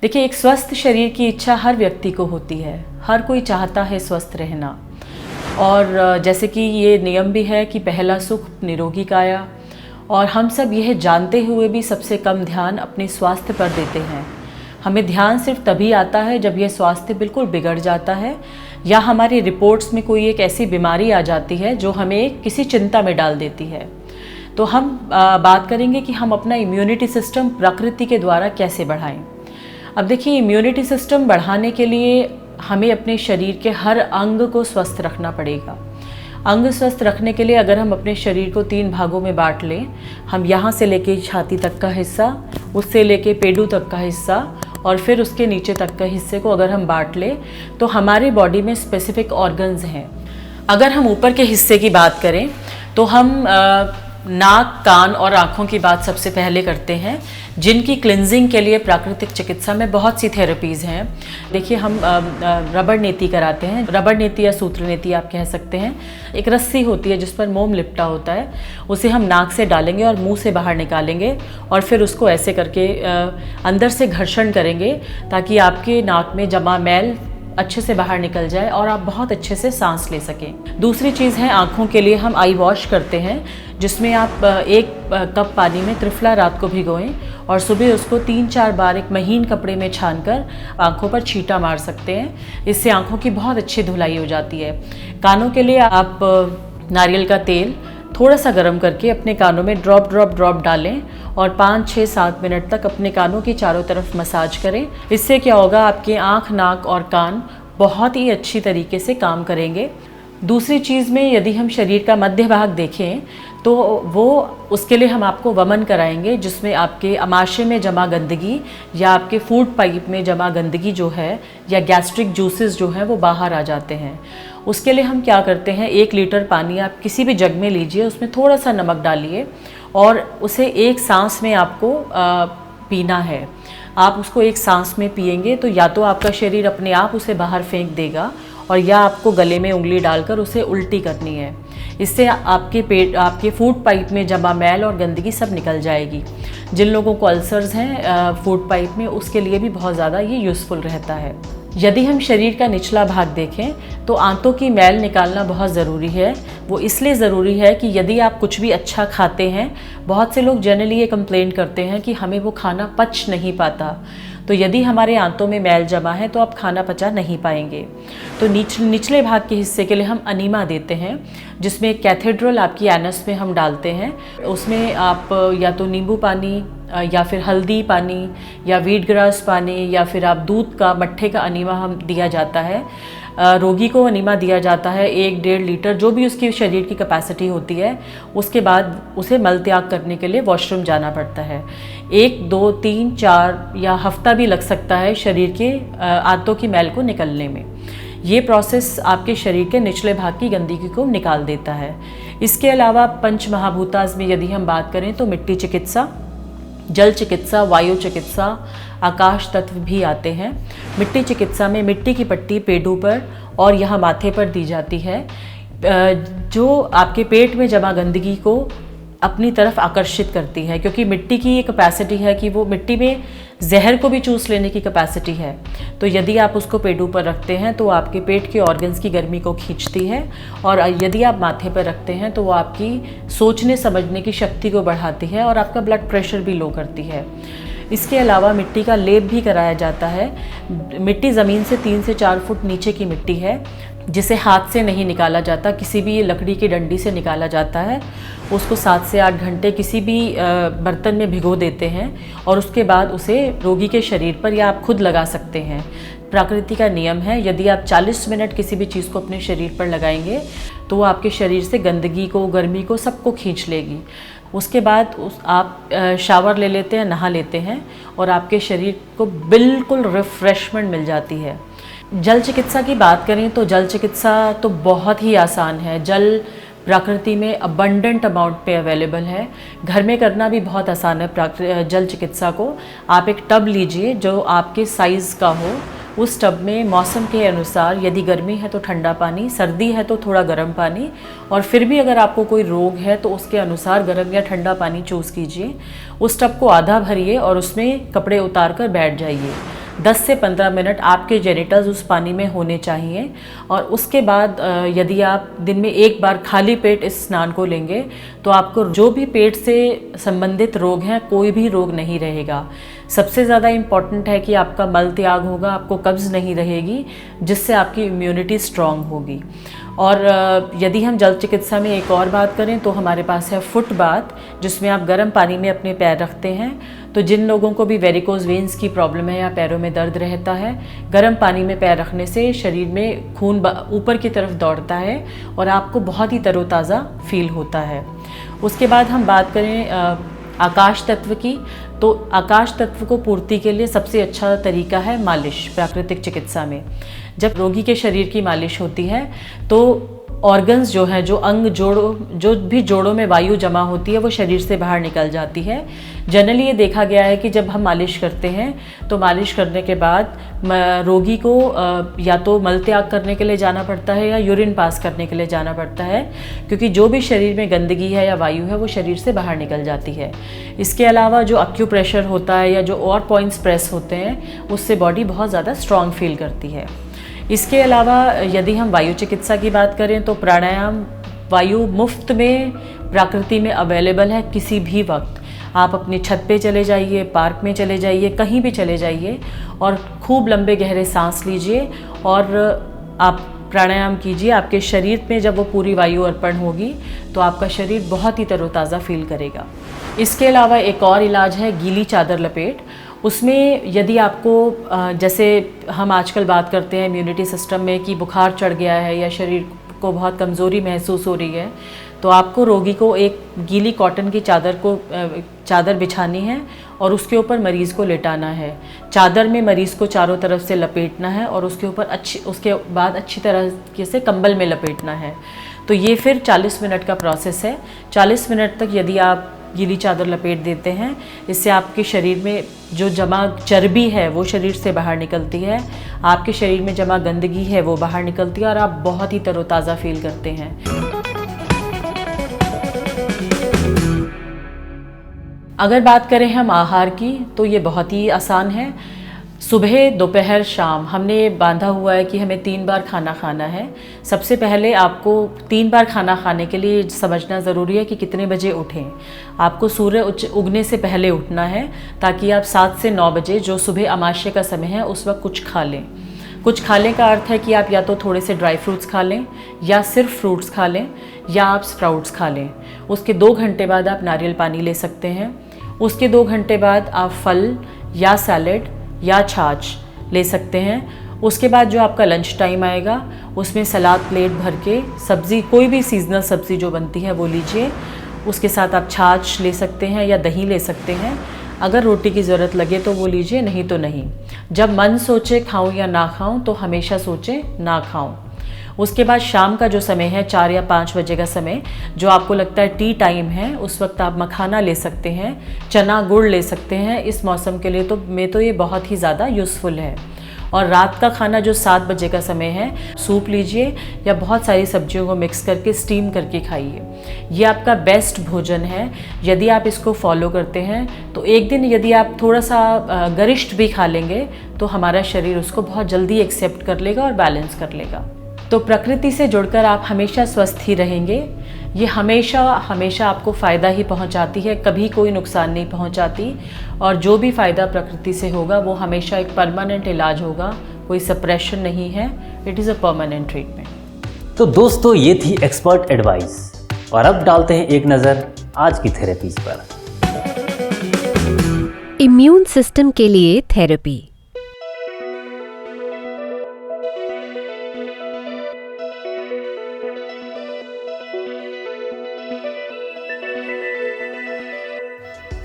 देखिए, एक स्वस्थ शरीर की इच्छा हर व्यक्ति को होती है। हर कोई चाहता है स्वस्थ रहना। और जैसे कि ये नियम भी है कि पहला सुख निरोगी काया, और हम सब यह जानते हुए भी सबसे कम ध्यान अपने स्वास्थ्य पर देते हैं। हमें ध्यान सिर्फ तभी आता है जब यह स्वास्थ्य बिल्कुल बिगड़ जाता है या हमारी रिपोर्ट्स में कोई एक ऐसी बीमारी आ जाती है जो हमें किसी चिंता में डाल देती है। तो हम बात करेंगे कि हम अपना इम्यूनिटी सिस्टम प्रकृति के द्वारा कैसे बढ़ाएं। अब देखिए, इम्यूनिटी सिस्टम बढ़ाने के लिए हमें अपने शरीर के हर अंग को स्वस्थ रखना पड़ेगा। अंग स्वस्थ रखने के लिए अगर हम अपने शरीर को 3 भागों में बांट लें, हम यहाँ से लेके छाती तक का हिस्सा, उससे लेके पेडू तक का हिस्सा और फिर उसके नीचे तक के हिस्से को अगर हम बांट लें तो हमारी बॉडी में स्पेसिफिक ऑर्गन्स हैं। अगर हम ऊपर के हिस्से की बात करें तो हम नाक, कान और आँखों की बात सबसे पहले करते हैं, जिनकी क्लिनजिंग के लिए प्राकृतिक चिकित्सा में बहुत सी थेरेपीज़ हैं। देखिए, हम रबड़ नीति कराते हैं। रबड़ नीति या सूत्र नीति आप कह सकते हैं। एक रस्सी होती है जिस पर मोम लिपटा होता है, उसे हम नाक से डालेंगे और मुंह से बाहर निकालेंगे और फिर उसको ऐसे करके अंदर से घर्षण करेंगे ताकि आपके नाक में जमा मैल अच्छे से बाहर निकल जाए और आप बहुत अच्छे से सांस ले सकें। दूसरी चीज़ है, आँखों के लिए हम आई वॉश करते हैं, जिसमें आप 1 कप पानी में त्रिफला रात को भिगोएं और सुबह उसको 3-4 बार एक महीन कपड़े में छानकर आँखों पर छींटा मार सकते हैं। इससे आँखों की बहुत अच्छी धुलाई हो जाती है। कानों के लिए आप नारियल का तेल थोड़ा सा गर्म करके अपने कानों में ड्रॉप डालें और 5, 6, 7 मिनट तक अपने कानों की चारों तरफ मसाज करें। इससे क्या होगा, आपके आँख, नाक और कान बहुत ही अच्छी तरीके से काम करेंगे। दूसरी चीज़ में यदि हम शरीर का मध्य भाग देखें तो वो उसके लिए हम आपको वमन कराएंगे, जिसमें आपके अमाशय में जमा गंदगी या आपके फूड पाइप में जमा गंदगी जो है या गैस्ट्रिक जूसेस जो हैं वो बाहर आ जाते हैं। उसके लिए हम क्या करते हैं, 1 लीटर पानी आप किसी भी जग में लीजिए, उसमें थोड़ा सा नमक डालिए और उसे एक सांस में आपको पीना है। आप उसको एक सांस में पिएंगे तो या तो आपका शरीर अपने आप उसे बाहर फेंक देगा और या आपको गले में उंगली डालकर उसे उल्टी करनी है। इससे आपके फूड पाइप में जमा मैल और गंदगी सब निकल जाएगी। जिन लोगों को अल्सर्स हैं फूड पाइप में, उसके लिए भी बहुत ज़्यादा ये यूज़फुल रहता है। यदि हम शरीर का निचला भाग देखें तो आंतों की मैल निकालना बहुत ज़रूरी है। वो इसलिए ज़रूरी है कि यदि आप कुछ भी अच्छा खाते हैं, बहुत से लोग जनरली ये कंप्लेंट करते हैं कि हमें वो खाना पच नहीं पाता। तो यदि हमारे आंतों में मैल जमा है तो आप खाना पचा नहीं पाएंगे। तो निचले भाग के हिस्से के लिए हम अनीमा देते हैं, जिसमें कैथेड्रल आपकी एनस में हम डालते हैं। उसमें आप या तो नींबू पानी या फिर हल्दी पानी या वीट ग्रास पानी या फिर आप दूध का मट्ठे का अनीमा हम दिया जाता है। रोगी को अनीमा दिया जाता है 1-1.5 लीटर, जो भी उसकी शरीर की कैपेसिटी होती है। उसके बाद उसे मल त्याग करने के लिए वॉशरूम जाना पड़ता है। 1, 2, 3, 4 या हफ्ता भी लग सकता है शरीर के आंतों की मैल को निकलने में। ये प्रोसेस आपके शरीर के निचले भाग की गंदगी को निकाल देता है। इसके अलावा पंच महाभूतास में यदि हम बात करें तो मिट्टी चिकित्सा, जल चिकित्सा, वायु चिकित्सा, आकाश तत्व भी आते हैं। मिट्टी चिकित्सा में मिट्टी की पट्टी पेडू पर और यहाँ माथे पर दी जाती है, जो आपके पेट में जमा गंदगी को अपनी तरफ आकर्षित करती है, क्योंकि मिट्टी की ये कैपेसिटी है कि वो मिट्टी में जहर को भी चूस लेने की कैपेसिटी है। तो यदि आप उसको पेडू पर रखते हैं तो आपके पेट के ऑर्गन्स की गर्मी को खींचती है, और यदि आप माथे पर रखते हैं तो वो आपकी सोचने समझने की शक्ति को बढ़ाती है और आपका ब्लड प्रेशर भी लो करती है। इसके अलावा मिट्टी का लेप भी कराया जाता है। मिट्टी ज़मीन से 3 से 4 फुट नीचे की मिट्टी है, जिसे हाथ से नहीं निकाला जाता, किसी भी लकड़ी की डंडी से निकाला जाता है। उसको 7 से 8 घंटे किसी भी बर्तन में भिगो देते हैं और उसके बाद उसे रोगी के शरीर पर या आप खुद लगा सकते हैं। प्रकृति का नियम है, यदि आप 40 मिनट किसी भी चीज़ को अपने शरीर पर लगाएंगे तो वो आपके शरीर से गंदगी को, गर्मी को, सबको खींच लेगी। उसके बाद आप शावर ले लेते हैं, नहा लेते हैं और आपके शरीर को बिल्कुल रिफ़्रेशमेंट मिल जाती है। जल चिकित्सा की बात करें तो जल चिकित्सा तो बहुत ही आसान है। जल प्रकृति में अबंडेंट अमाउंट पे अवेलेबल है। घर में करना भी बहुत आसान है। जल चिकित्सा को आप एक टब लीजिए जो आपके साइज़ का हो। उस टब में मौसम के अनुसार, यदि गर्मी है तो ठंडा पानी, सर्दी है तो थोड़ा गर्म पानी, और फिर भी अगर आपको कोई रोग है तो उसके अनुसार गर्म या ठंडा पानी चूज़ कीजिए। उस टब को आधा भरिए और उसमें कपड़े उतार कर बैठ जाइए। 10 से 15 मिनट आपके जेनिटल्स उस पानी में होने चाहिए। और उसके बाद यदि आप दिन में एक बार खाली पेट इस स्नान को लेंगे तो आपको जो भी पेट से संबंधित रोग हैं कोई भी रोग नहीं रहेगा। सबसे ज़्यादा इम्पॉर्टेंट है कि आपका मल त्याग होगा, आपको कब्ज़ नहीं रहेगी, जिससे आपकी इम्यूनिटी स्ट्रांग होगी। और यदि हम जल चिकित्सा में एक और बात करें तो हमारे पास है फुट बाथ, जिसमें आप गर्म पानी में अपने पैर रखते हैं। तो जिन लोगों को भी वेरिकोज वेन्स की प्रॉब्लम है या पैरों में दर्द रहता है, गर्म पानी में पैर रखने से शरीर में खून ऊपर की तरफ दौड़ता है और आपको बहुत ही तरोताज़ा फील होता है। उसके बाद हम बात करें आकाश तत्व की, तो आकाश तत्व को पूर्ति के लिए सबसे अच्छा तरीका है मालिश। प्राकृतिक चिकित्सा में जब रोगी के शरीर की मालिश होती है तो ऑर्गन्स जो हैं, जो अंग जोड़ों, जो भी जोड़ों में वायु जमा होती है वो शरीर से बाहर निकल जाती है। जनरली ये देखा गया है कि जब हम मालिश करते हैं तो मालिश करने के बाद रोगी को या तो मल त्याग करने के लिए जाना पड़ता है या यूरिन पास करने के लिए जाना पड़ता है, क्योंकि जो भी शरीर में गंदगी है या वायु है वो शरीर से बाहर निकल जाती है। इसके अलावा जो अक्यूप्रेशर होता है या जो और पॉइंट्स प्रेस होते हैं उससे बॉडी बहुत ज़्यादा स्ट्रॉन्ग फील करती है। इसके अलावा यदि हम वायु चिकित्सा की बात करें तो प्राणायाम वायु मुफ्त में प्रकृति में अवेलेबल है। किसी भी वक्त आप अपनी छत पे चले जाइए, पार्क में चले जाइए, कहीं भी चले जाइए और खूब लंबे गहरे सांस लीजिए और आप प्राणायाम कीजिए। आपके शरीर में जब वो पूरी वायु अर्पण होगी तो आपका शरीर बहुत ही तरोताज़ा फील करेगा। इसके अलावा एक और इलाज है गीली चादर लपेट। उसमें यदि आपको जैसे हम आजकल बात करते हैं इम्यूनिटी सिस्टम में कि बुखार चढ़ गया है या शरीर को बहुत कमज़ोरी महसूस हो रही है, तो आपको रोगी को एक गीली कॉटन की चादर बिछानी है और उसके ऊपर मरीज़ को लेटाना है। चादर में मरीज़ को चारों तरफ से लपेटना है और उसके बाद अच्छी तरह से कंबल में लपेटना है। तो ये फिर 40 मिनट का प्रोसेस है। 40 मिनट तक यदि आप गीली चादर लपेट देते हैं, इससे आपके शरीर में जो जमा चर्बी है वो शरीर से बाहर निकलती है, आपके शरीर में जमा गंदगी है वो बाहर निकलती है और आप बहुत ही तरोताज़ा फील करते हैं। अगर बात करें हम आहार की तो ये बहुत ही आसान है। सुबह, दोपहर, शाम हमने बांधा हुआ है कि हमें 3 बार खाना खाना है। सबसे पहले आपको 3 बार खाना खाने के लिए समझना ज़रूरी है कि कितने बजे उठें। आपको सूर्य उगने से पहले उठना है ताकि आप 7 से 9 बजे जो सुबह अमावस्या का समय है उस वक्त कुछ खा लें। कुछ खाने का अर्थ है कि आप या तो थोड़े से ड्राई फ्रूट्स खा लें या सिर्फ फ्रूट्स खा लें या आप स्प्राउट्स खा लें। उसके 2 घंटे बाद आप नारियल पानी ले सकते हैं। उसके 2 घंटे बाद आप फल या सैलेड या छाछ ले सकते हैं। उसके बाद जो आपका लंच टाइम आएगा उसमें सलाद प्लेट भर के सब्ज़ी, कोई भी सीजनल सब्ज़ी जो बनती है वो लीजिए। उसके साथ आप छाछ ले सकते हैं या दही ले सकते हैं। अगर रोटी की ज़रूरत लगे तो वो लीजिए, नहीं तो नहीं। जब मन सोचे खाऊं या ना खाऊं तो हमेशा सोचें ना खाऊं। उसके बाद शाम का जो समय है 4 या 5 बजे का समय, जो आपको लगता है टी टाइम है, उस वक्त आप मखाना ले सकते हैं, चना गुड़ ले सकते हैं। इस मौसम के लिए तो ये बहुत ही ज़्यादा यूज़फुल है। और रात का खाना जो 7 बजे का समय है, सूप लीजिए या बहुत सारी सब्जियों को मिक्स करके स्टीम करके खाइए। ये आपका बेस्ट भोजन है। यदि आप इसको फॉलो करते हैं तो एक दिन यदि आप थोड़ा सा गरिष्ठ भी खा लेंगे तो हमारा शरीर उसको बहुत जल्दी एक्सेप्ट कर लेगा और बैलेंस कर लेगा। तो प्रकृति से जुड़कर आप हमेशा स्वस्थ ही रहेंगे। ये हमेशा आपको फ़ायदा ही पहुंचाती है, कभी कोई नुकसान नहीं पहुंचाती। और जो भी फ़ायदा प्रकृति से होगा वो हमेशा एक परमानेंट इलाज होगा, कोई सप्रेशन नहीं है। It is a permanent treatment. तो दोस्तों, ये थी एक्सपर्ट एडवाइस और अब डालते हैं एक नज़र आज की थेरेपीज पर। इम्यून सिस्टम के लिए थेरेपी।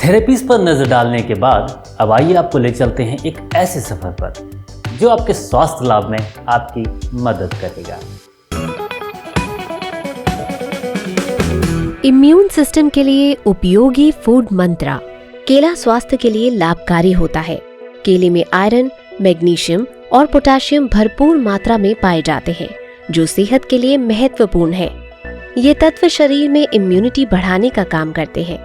थेरेपीज पर नजर डालने के बाद अब आइए आपको ले चलते हैं एक ऐसे सफर पर जो आपके स्वास्थ्य लाभ में आपकी मदद करेगा। इम्यून सिस्टम के लिए उपयोगी फूड मंत्रा। केला स्वास्थ्य के लिए लाभकारी होता है। केले में आयरन, मैग्नीशियम और पोटेशियम भरपूर मात्रा में पाए जाते हैं, जो सेहत के लिए महत्वपूर्ण है। ये तत्व शरीर में इम्यूनिटी बढ़ाने का काम करते हैं।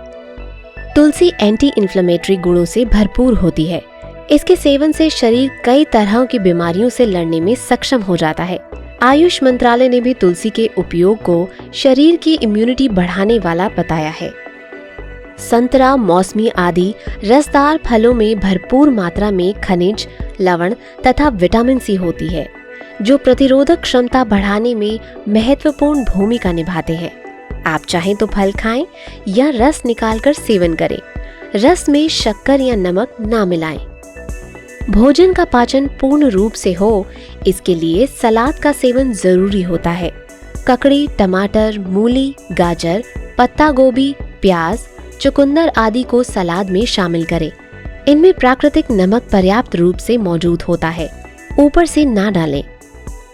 तुलसी एंटी इन्फ्लेमेटरी गुणों से भरपूर होती है। इसके सेवन से शरीर कई तरह की बीमारियों से लड़ने में सक्षम हो जाता है। आयुष मंत्रालय ने भी तुलसी के उपयोग को शरीर की इम्यूनिटी बढ़ाने वाला बताया है। संतरा, मौसमी आदि रसदार फलों में भरपूर मात्रा में खनिज, लवण तथा विटामिन सी होती है, जो प्रतिरोधक क्षमता बढ़ाने में महत्वपूर्ण भूमिका निभाते हैं। आप चाहें तो फल खाएं या रस निकालकर सेवन करें। रस में शक्कर या नमक ना मिलाएं। भोजन का पाचन पूर्ण रूप से हो, इसके लिए सलाद का सेवन जरूरी होता है। ककड़ी, टमाटर, मूली, गाजर, पत्ता गोभी, प्याज, चुकंदर आदि को सलाद में शामिल करें। इनमें प्राकृतिक नमक पर्याप्त रूप से मौजूद होता है, ऊपर से ना डालें।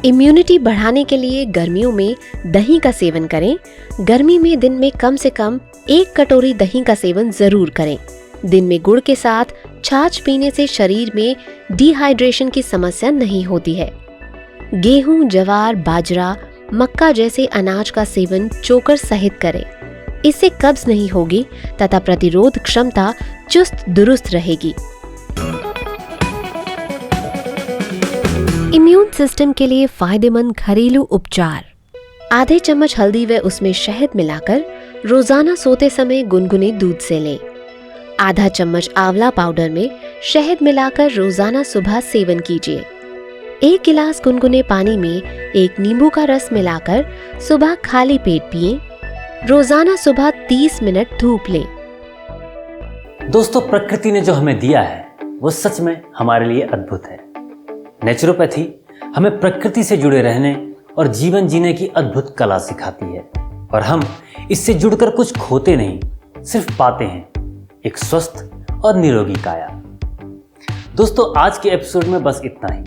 इम्यूनिटी बढ़ाने के लिए गर्मियों में दही का सेवन करें। गर्मी में दिन में कम से कम 1 कटोरी दही का सेवन जरूर करें। दिन में गुड़ के साथ छाछ पीने से शरीर में डिहाइड्रेशन की समस्या नहीं होती है। गेहूं, जवार, बाजरा, मक्का जैसे अनाज का सेवन चोकर सहित करें। इससे कब्ज नहीं होगी तथा प्रतिरोध क्षमता चुस्त दुरुस्त रहेगी। इम्यून सिस्टम के लिए फायदेमंद घरेलू उपचार। आधे चम्मच हल्दी व उसमें शहद मिलाकर रोजाना सोते समय गुनगुने दूध से लें। आधा चम्मच आंवला पाउडर में शहद मिलाकर रोजाना सुबह सेवन कीजिए। 1 गिलास गुनगुने पानी में 1 नींबू का रस मिलाकर सुबह खाली पेट पिएं। रोजाना सुबह 30 मिनट धूप लें। दोस्तों, प्रकृति ने जो हमें दिया है वो सच में हमारे लिए अद्भुत है। नेचुरोपैथी हमें प्रकृति से जुड़े रहने और जीवन जीने की अद्भुत कला सिखाती है, और हम इससे जुड़कर कुछ खोते नहीं, सिर्फ पाते हैं एक स्वस्थ और निरोगी काया। दोस्तों, आज के एपिसोड में बस इतना ही।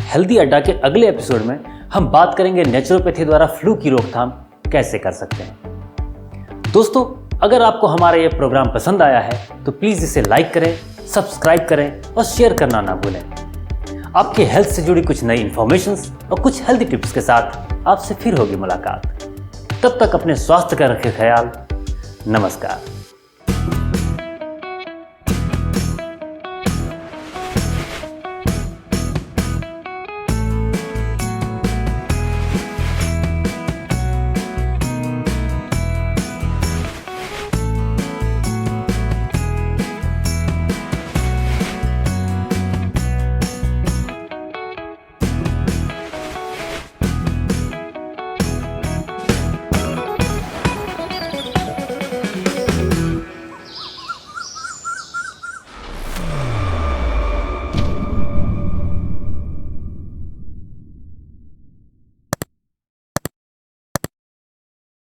हेल्दी अड्डा के अगले एपिसोड में हम बात करेंगे नेचुरोपैथी द्वारा फ्लू की रोकथाम कैसे कर सकते हैं। दोस्तों, अगर आपको हमारा यह प्रोग्राम पसंद आया है तो प्लीज इसे लाइक करें, सब्सक्राइब करें और शेयर करना ना भूलें। आपके हेल्थ से जुड़ी कुछ नई इंफॉर्मेशंस और कुछ हेल्दी टिप्स के साथ आपसे फिर होगी मुलाकात। तब तक अपने स्वास्थ्य का रखें ख्याल। नमस्कार।